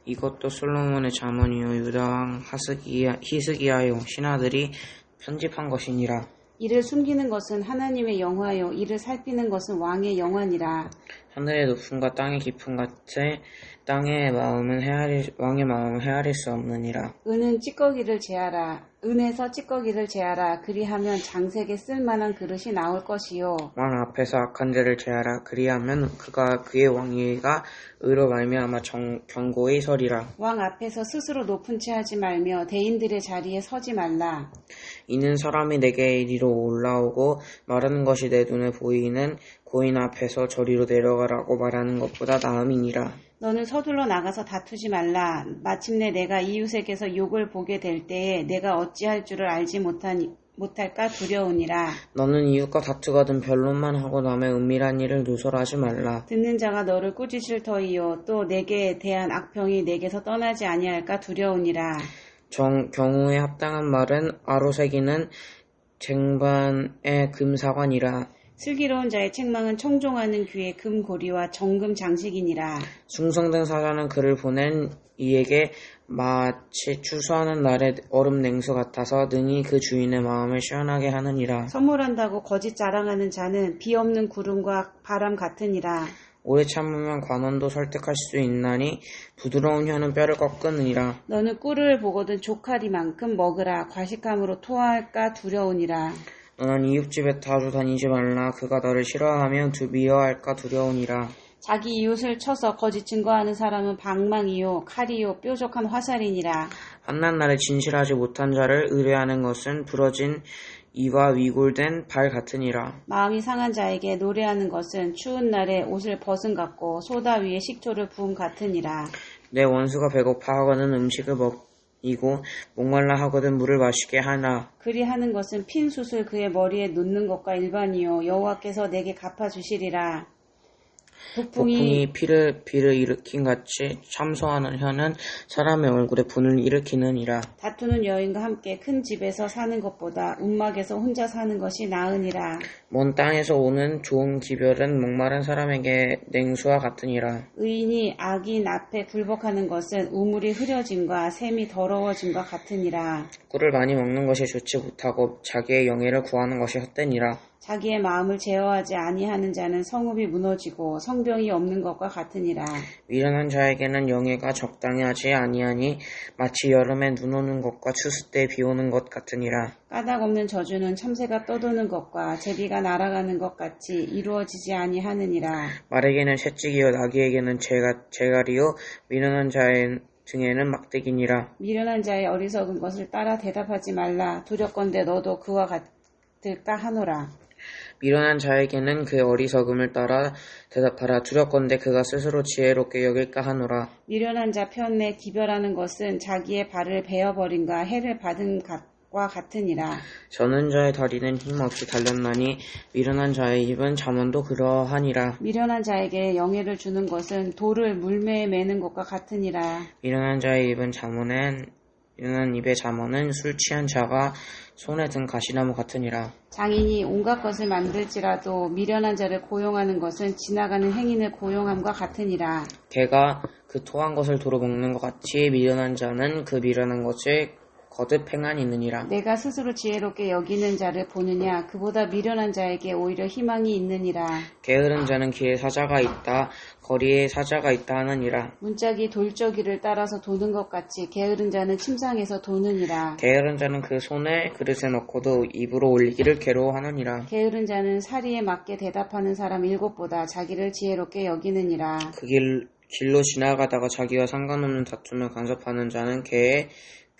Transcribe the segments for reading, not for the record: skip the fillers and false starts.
이것도 솔로몬의 잠언이요 유다왕 히스기야의 신하들이 편집한 것이니라. 이를 숨기는 것은 하나님의 영화요 이를 살피는 것은 왕의 영화니라. 하늘의 높음과 땅의 깊음 같이 왕의 마음은 헤아릴 수 없느니라. 은에서 찌꺼기를 제하라. 그리하면 장색에 쓸만한 그릇이 나올 것이요. 왕 앞에서 악한 자를 제하라. 그리하면 그의 왕위가 의로 말미암아 견고히 서리라. 왕 앞에서 스스로 높은 채 하지 말며 대인들의 자리에 서지 말라. 이는 사람이 내게 이리로 올라오고 말하는 것이 내 눈에 보이는 고인 앞에서 저리로 내려가라고 말하는 것보다 나음이니라. 너는 서둘러 나가서 다투지 말라. 마침내 내가 이웃에게서 욕을 보게 될 때에 내가 어찌할 줄을 알지 못할까 두려우니라. 너는 이웃과 다투거든 변론만 하고 남의 은밀한 일을 누설하지 말라. 듣는 자가 너를 꾸짖을 터이요 또 내게 대한 악평이 내게서 떠나지 아니할까 두려우니라. 경우에 합당한 말은 아로새기는 쟁반의 금사관이라. 슬기로운 자의 책망은 청종하는 귀의 금고리와 정금 장식이니라. 숭성된 사자는 그를 보낸 이에게 마치 추수하는 날의 얼음 냉수 같아서 능히 그 주인의 마음을 시원하게 하느니라. 선물한다고 거짓 자랑하는 자는 비 없는 구름과 바람 같으니라. 오래 참으면 관원도 설득할 수 있나니 부드러운 혀는 뼈를 꺾으느니라. 너는 꿀을 보거든 족하리만큼 먹으라. 과식함으로 토할까 두려우니라. 너는 이웃집에 자주 다니지 말라. 그가 너를 싫어하면 미워할까 두려우니라. 자기 이웃을 쳐서 거짓 증거하는 사람은 방망이요 칼이요 뾰족한 화살이니라. 한낱 날에 진실하지 못한 자를 의뢰하는 것은 부러진 이와 위골된 발 같으니라. 마음이 상한 자에게 노래하는 것은 추운 날에 옷을 벗은 같고 소다 위에 식초를 부은 같으니라. 내 원수가 배고파 하거든 음식을 먹이고 목말라 하거든 물을 마시게 하나. 그리하는 것은 핀 숯을 그의 머리에 놓는 것과 일반이요 여호와께서 내게 갚아주시리라. 폭풍이 비를 일으킨 같이 참소하는 혀는 사람의 얼굴에 분을 일으키느니라. 다투는 여인과 함께 큰 집에서 사는 것보다 움막에서 혼자 사는 것이 나으니라. 먼 땅에서 오는 좋은 기별은 목마른 사람에게 냉수와 같으니라. 의인이 악인 앞에 굴복하는 것은 우물이 흐려짐과 샘이 더러워짐과 같으니라. 꿀을 많이 먹는 것이 좋지 못하고 자기의 영예를 구하는 것이 헛되니라. 자기의 마음을 제어하지 아니하는 자는 성읍이 무너지고 성병이 없는 것과 같으니라. 미련한 자에게는 영예가 적당히 하지 아니하니 마치 여름에 눈 오는 것과 추수 때 비 오는 것 같으니라. 까닭 없는 저주는 참새가 떠도는 것과 제비가 날아가는 것 같이 이루어지지 아니하느니라. 말에게는 채찍이요 나귀에게는 재갈이요 미련한 자의 등에는 막대기니라. 미련한 자의 어리석은 것을 따라 대답하지 말라. 두렵건대 너도 그와 같을까 하노라. 미련한 자에게는 그의 어리석음을 따라 대답하라. 두렵건대 그가 스스로 지혜롭게 여길까 하노라. 미련한 자 편에 기별하는 것은 자기의 발을 베어버림과 해를 받은 것과 같으니라. 저는 자의 다리는 힘없이 달렸나니 미련한 자의 입은 잠언도 그러하니라. 미련한 자에게 영예를 주는 것은 돌을 물매에 매는 것과 같으니라. 미련한 입의 잠언은 술 취한 자가 손에 든 가시나무 같으니라. 장인이 온갖 것을 만들지라도 미련한 자를 고용하는 것은 지나가는 행인을 고용함과 같으니라. 개가 그 토한 것을 도로 먹는 것 같이 미련한 자는 그 미련한 것을 거듭 행하느니라. 내가 스스로 지혜롭게 여기는 자를 보느냐 그보다 미련한 자에게 오히려 희망이 있느니라. 게으른 자는 길에 사자가 있다 거리에 사자가 있다 하느니라. 문짝이 돌저귀를 따라서 도는 것 같이 게으른 자는 침상에서 도느니라. 게으른 자는 그 손에 그릇에 넣고도 입으로 올리기를 괴로워하느니라. 게으른 자는 사리에 맞게 대답하는 사람 7보다 자기를 지혜롭게 여기느니라. 그 길로 지나가다가 자기와 상관없는 다툼을 간섭하는 자는 개의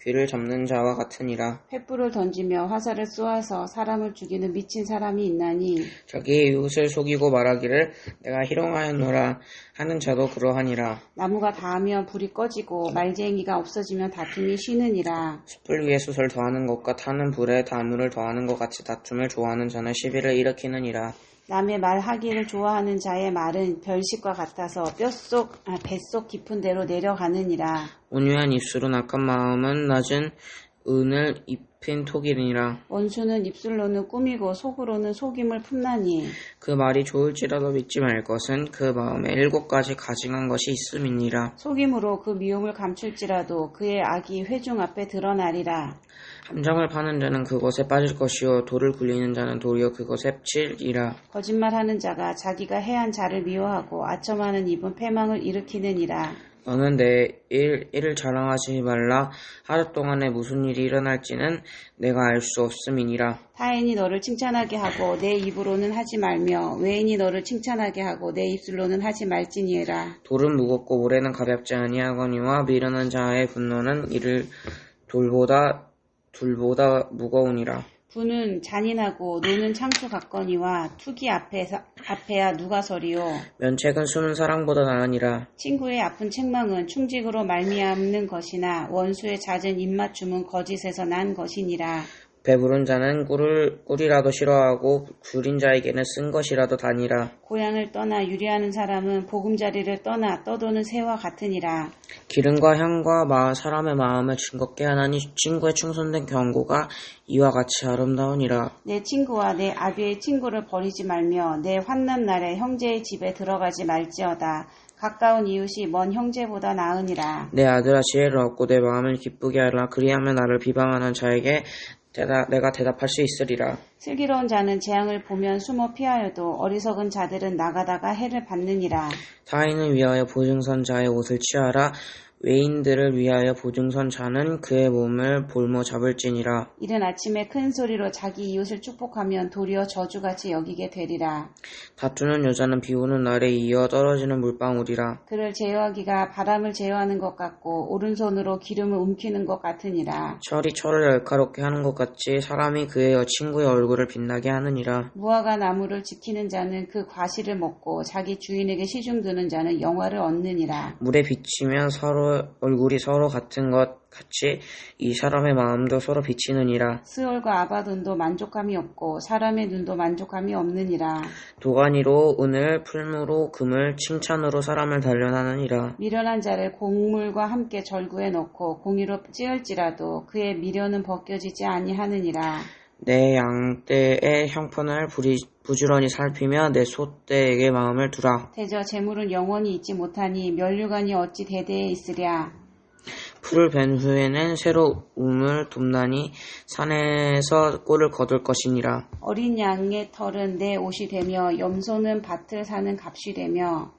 귀를 잡는 자와 같으니라. 횃불을 던지며 화살을 쏘아서 사람을 죽이는 미친 사람이 있나니 자기의 이웃을 속이고 말하기를 내가 희롱하였노라 하는 자도 그러하니라. 나무가 닿으면 불이 꺼지고 말쟁이가 없어지면 다툼이 쉬느니라. 숯불 위에 숯을 더하는 것과 타는 불에 나무를 더하는 것 같이 다툼을 좋아하는 자는 시비를 일으키느니라. 남의 말하기를 좋아하는 자의 말은 별식과 같아서 뱃속 깊은 데로 내려가느니라. 온유한 입술은 악한 마음은 낮은 은을 핀 톡이니라. 원수는 입술로는 꾸미고 속으로는 속임을 품나니 그 말이 좋을지라도 믿지 말 것은 그 마음에 7가지 가증한 것이 있음이니라. 속임으로 그 미움을 감출지라도 그의 악이 회중 앞에 드러나리라. 함정을 파는 자는 그것에 빠질 것이요 도를 굴리는 자는 도리어 그것에 치리라. 거짓말하는 자가 자기가 해한 자를 미워하고 아첨하는 입은 패망을 일으키느니라. 너는 내 일을 자랑하지 말라. 하루 동안에 무슨 일이 일어날지는 내가 알 수 없음이니라. 타인이 너를 칭찬하게 하고 내 입으로는 하지 말며 외인이 너를 칭찬하게 하고 내 입술로는 하지 말지니라. 돌은 무겁고 모래는 가볍지 아니하거니와 미련한 자의 분노는 이를 둘보다 무거우니라. 부는 잔인하고 노는 창수 같거니와 투기 앞에야 누가 서리요. 면책은 숨은 사랑보다 나으니라. 친구의 아픈 책망은 충직으로 말미암는 것이나 원수의 잦은 입맞춤은 거짓에서 난 것이니라. 배부른 자는 꿀이라도 싫어하고 줄인 자에게는 쓴 것이라도 다니라. 고향을 떠나 유리하는 사람은 보금자리를 떠나 떠도는 새와 같으니라. 기름과 향과 사람의 마음을 즐겁게 하나니 친구의 충성된 경고가 이와 같이 아름다우니라. 내 친구와 내 아비의 친구를 버리지 말며 내 환난 날에 형제의 집에 들어가지 말지어다. 가까운 이웃이 먼 형제보다 나으니라. 내 아들아 지혜를 얻고 내 마음을 기쁘게 하라. 그리하면 나를 비방하는 자에게 내가 대답할 수 있으리라. 슬기로운 자는 재앙을 보면 숨어 피하여도 어리석은 자들은 나가다가 해를 받느니라. 타인을 위하여 보증선 자의 옷을 취하라. 외인들을 위하여 보증선 자는 그의 몸을 볼모 잡을지니라. 이른 아침에 큰 소리로 자기 이웃을 축복하면 도리어 저주같이 여기게 되리라. 다투는 여자는 비 오는 날에 이어 떨어지는 물방울이라. 그를 제어하기가 바람을 제어하는 것 같고 오른손으로 기름을 움키는 것 같으니라. 철이 철을 날카롭게 하는 것 같이 사람이 그의 친구의 얼굴을 빛나게 하느니라. 무화과 나무를 지키는 자는 그 과실을 먹고 자기 주인에게 시중 드는 자는 영화를 얻느니라. 물에 비치면 얼굴이 서로 같은 것 같이 이 사람의 마음도 서로 비치느니라. 스올과 아바돈도 만족함이 없고 사람의 눈도 만족함이 없느니라. 도가니로 은을 풀무로 금을 칭찬으로 사람을 단련하느니라. 미련한 자를 곡물과 함께 절구에 넣고 공의로 찌을지라도 그의 미련은 벗겨지지 아니하느니라. 내 양떼의 형편을 부지런히 살피며 내 소떼에게 마음을 두라. 대저 재물은 영원히 있지 못하니 면류관이 어찌 대대에 있으랴. 풀을 벤 후에는 새로 우물 돕나니 산에서 꿀을 거둘 것이니라. 어린 양의 털은 내 옷이 되며 염소는 밭을 사는 값이 되며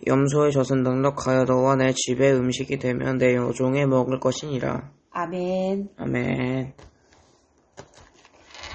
염소의 젖은 넉넉하여 너와 내 집의 음식이 되면 내 여종에 먹을 것이니라. 아멘. 아멘.